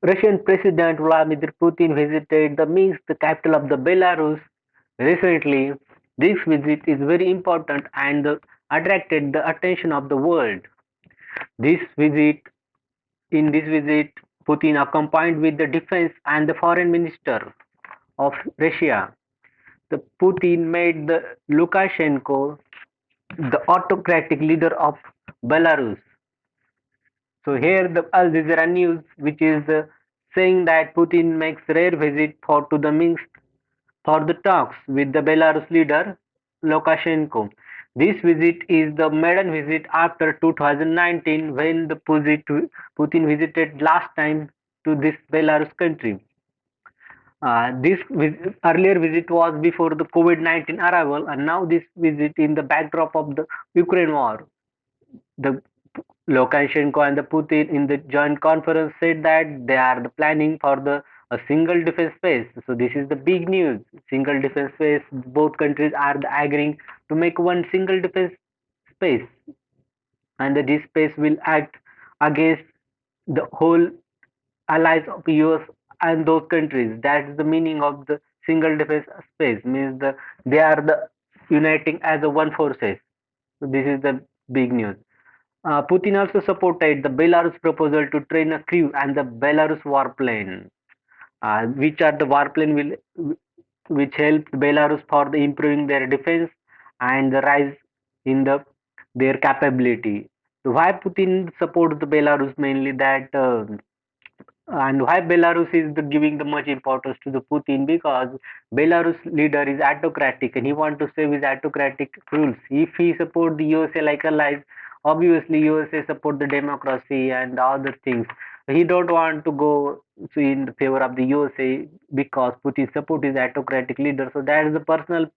Russian President Vladimir Putin visited the Minsk, the capital of the Belarus, recently. This visit is very important and attracted the attention of the world. This visit, in this visit, Putin accompanied with the defense and the foreign minister of Russia. The Putin made the Lukashenko the autocratic leader of Belarus. So here the Al Jazeera news, which is saying that Putin makes rare visit to the Minsk for the talks with the Belarus leader Lukashenko. This visit is the maiden visit after 2019 when the Putin visited last time to this Belarus country. Earlier visit was before the COVID-19 arrival, and now this visit in the backdrop of the Ukraine war. The Lukashenko and the Putin in the joint conference said that they are the planning for the a single defense space. So this is the big news. Single defense space. Both countries are agreeing to make one single defense space, and that this space will act against the whole allies of US and those countries. That's the meaning of the single defense space. Means they are the uniting as a one forces. So this is the big news. Putin also supported the Belarus proposal to train a crew and the Belarus warplane, which are the warplane which helped Belarus for the improving their defense and the rise in their capability. So why Putin supports the Belarus mainly that and why Belarus is giving the much importance to the Putin because Belarus leader is autocratic and he want to save his autocratic rules. If he support the USA like allies, obviously USA support the democracy and other things. He don't want to go in the favor of the USA because Putin support his autocratic leader. So that is the personal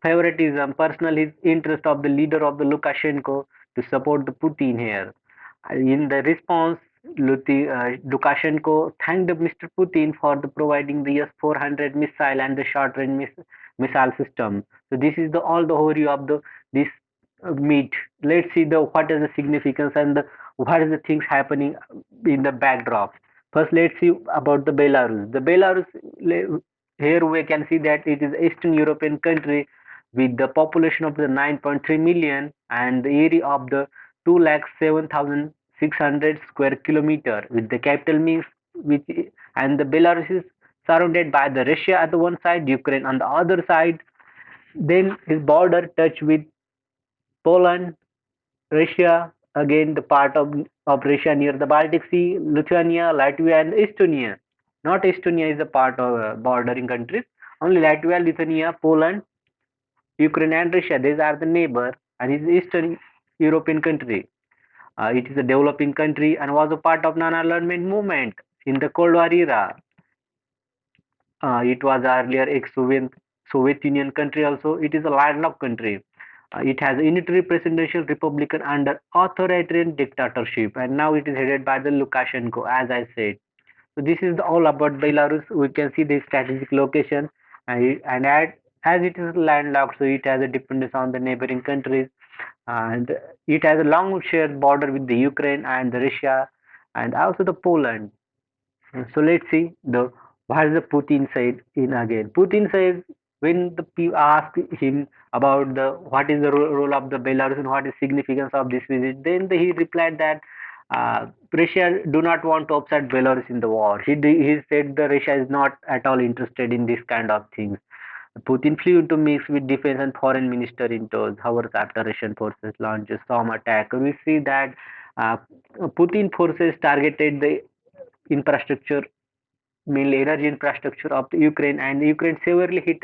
favoritism, personal his interest of the leader of the Lukashenko to support the Putin here. In the response, Lukashenko thanked Mr. Putin for providing the S-400 missile and the short-range missile system. So this is all the overview of this meet. Let's see the what is the significance and what is the things happening in the backdrop. First, let's see about the Belarus. The Belarus here we can see that it is Eastern European country with the population of the 9.3 million and the area of the 2,07,600 square kilometer with the capital Minsk, which and the Belarus is surrounded by the Russia at the one side, Ukraine on the other side. Then his border touch with Poland, Russia, again the part of Russia near the Baltic Sea, Lithuania, Latvia, and Estonia. Not Estonia is a part of bordering countries. Only Latvia, Lithuania, Poland, Ukraine, and Russia. These are the neighbor, and it is Eastern European country. It is a developing country and was a part of non-alignment movement in the Cold War era. It was earlier Soviet Union country also. It is a landlocked country. It has a unitary presidential republican under authoritarian dictatorship, and now it is headed by the Lukashenko, as I said. So this is all about Belarus. We can see the strategic location, and as it is landlocked, so it has a dependence on the neighboring countries, and it has a long shared border with the Ukraine and the Russia, and also the Poland. So let's see the what the Putin said in again. Putin says when the people ask him about the what is the role of the Belarus and what is significance of this visit, then he replied that Russia do not want to upset Belarus in the war. He said the Russia is not at all interested in this kind of things. Putin flew into Minsk with defense and foreign minister in tow hours after Russian forces launched a storm attack. We see that uh, Putin forces targeted the infrastructure, mainly energy infrastructure of the Ukraine, and Ukraine severely hit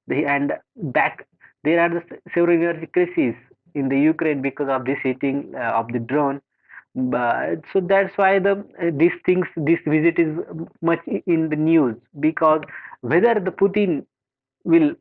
and back there are several energy crises in the Ukraine because of this hitting of the drone. But so that's why this visit is much in the news because whether the Putin will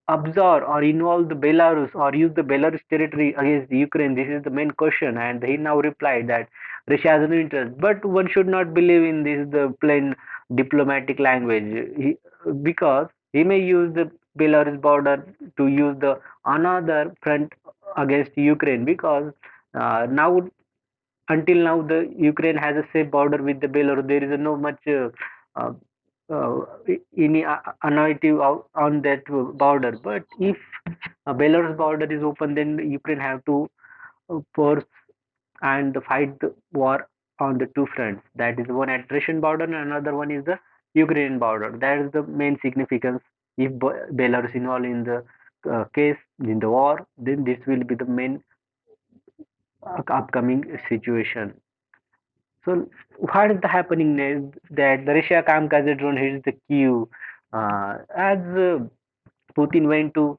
absorb or involve the Belarus or use the Belarus territory against the Ukraine? This is the main question, and he now replied that Russia has no interest. But one should not believe in this the plain diplomatic language because he may use the Belarus border to use the another front against Ukraine because now until now the Ukraine has a safe border with the Belarus. There is no much uh, uh, any anonymity on that border. But if Belarus border is open, then Ukraine have to force and fight the war on the two fronts. That is one at Russian border and another one is the Ukrainian border. That is the main significance. If Belarus involved in the case in the war, then this will be the main upcoming situation. So what is the happening now that the Russia kamikaze drone hits the Kyiv as Putin went to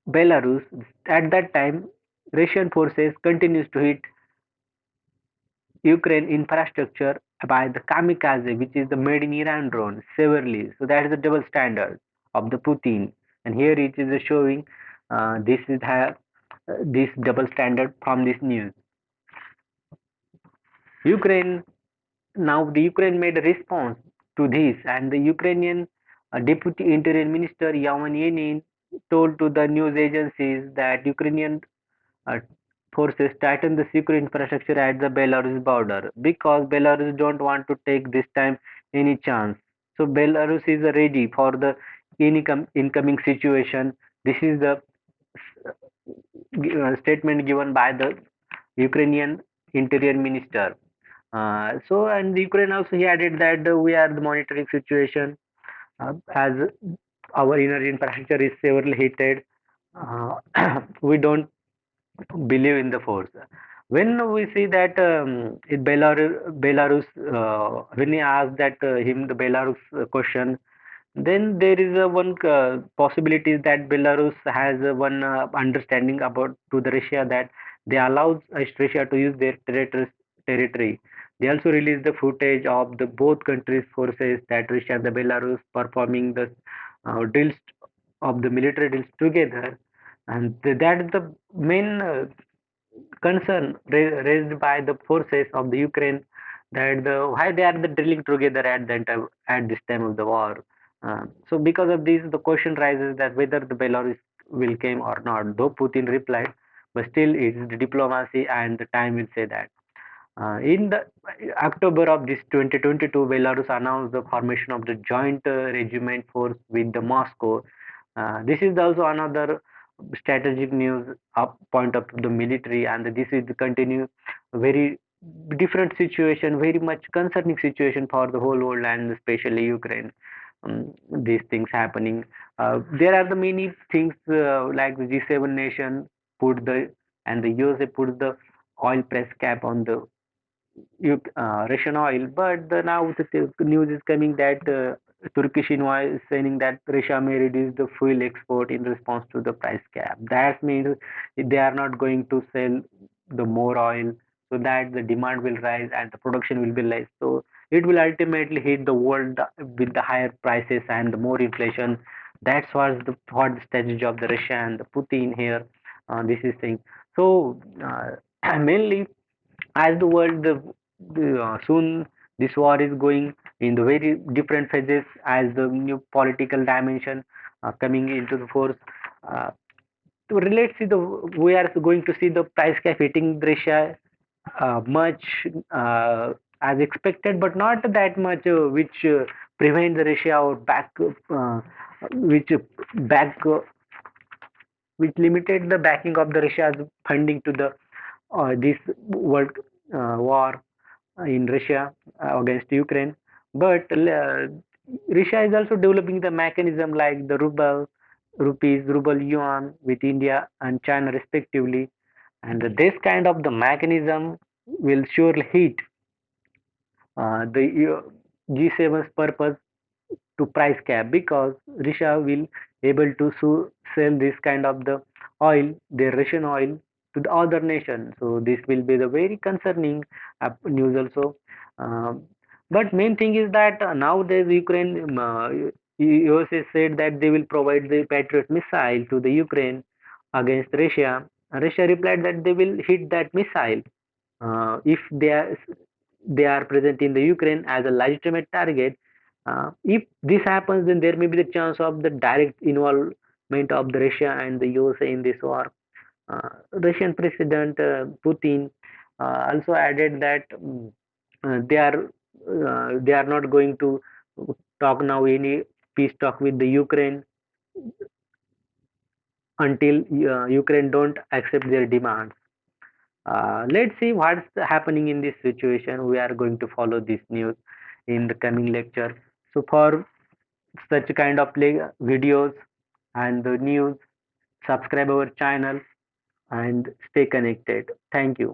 Belarus at that time Russian forces continues to hit Ukraine infrastructure by the kamikaze, which is the made in Iran drone, severely. So that is the double standard of the Putin. And here it is showing this is this double standard from this news. Ukraine now the Ukraine made a response to this, and the Ukrainian Deputy Interior Minister Yaman Yenin told to the news agencies that Ukrainian uh, forces tighten the secure infrastructure at the Belarus border because Belarus don't want to take this time any chance. So Belarus is ready for the incoming situation. This is the statement given by the Ukrainian Interior Minister. And Ukraine also he added that we are the monitoring situation as our energy infrastructure is severely heated. We don't believe in the force. When we see that in Belarus, when he asked that him the Belarus question, then there is a one possibility that Belarus has one understanding about to the Russia that they allow Russia to use their territory. They also released the footage of the both countries' forces that Russia and the Belarus performing the drills of the military drills together, and that is the main concern raised by the forces of the Ukraine that why they are the drilling together at that time at this time of the war. So because of this, the question rises that whether the Belarus will came or not. Though Putin replied, but still it is the diplomacy and the time will say that. In the October of this 2022, Belarus announced the formation of the joint regiment force with the Moscow. This is also another strategic news up point of the military, and this is the continue very different situation, very much concerning situation for the whole world and especially Ukraine. These things happening. There are the many things like the G7 nation put the and the USA put the oil price cap on the Russian oil, but now the news is coming that Turkish invoice is saying that Russia may reduce the fuel export in response to the price cap. That means they are not going to sell the more oil, so that the demand will rise and the production will be less. So it will ultimately hit the world with the higher prices and the more inflation. That's what the strategy of the Russia and the Putin here. This is saying. So mainly as the world soon this war is going in the very different phases as the new political dimension coming into the force. uh, to relate see the we are going to see the price cap hitting Russia much as expected, but not that much which prevent the Russia or which back which limited the backing of the Russia's funding to the this world war in Russia against Ukraine. But Russia is also developing the mechanism like the ruble yuan with India and China respectively. And this kind of the mechanism will surely hit the G7's purpose to price cap because Russia will able to sell this kind of the oil, their Russian oil, to the other nation. So this will be the very concerning news also. Um, but main thing is that nowadays Ukraine, USA said that they will provide the Patriot missile to the Ukraine against Russia. Russia replied that they will hit that missile if they are present in the Ukraine as a legitimate target. If this happens, then there may be the chance of the direct involvement of the Russia and the USA in this war. Russian President Putin Also added that they are not going to talk now any peace talk with the Ukraine until Ukraine don't accept their demands. Let's see what's happening in this situation. We are going to follow this news in the coming lecture. So for such kind of videos and the news, subscribe our channel and stay connected. Thank you.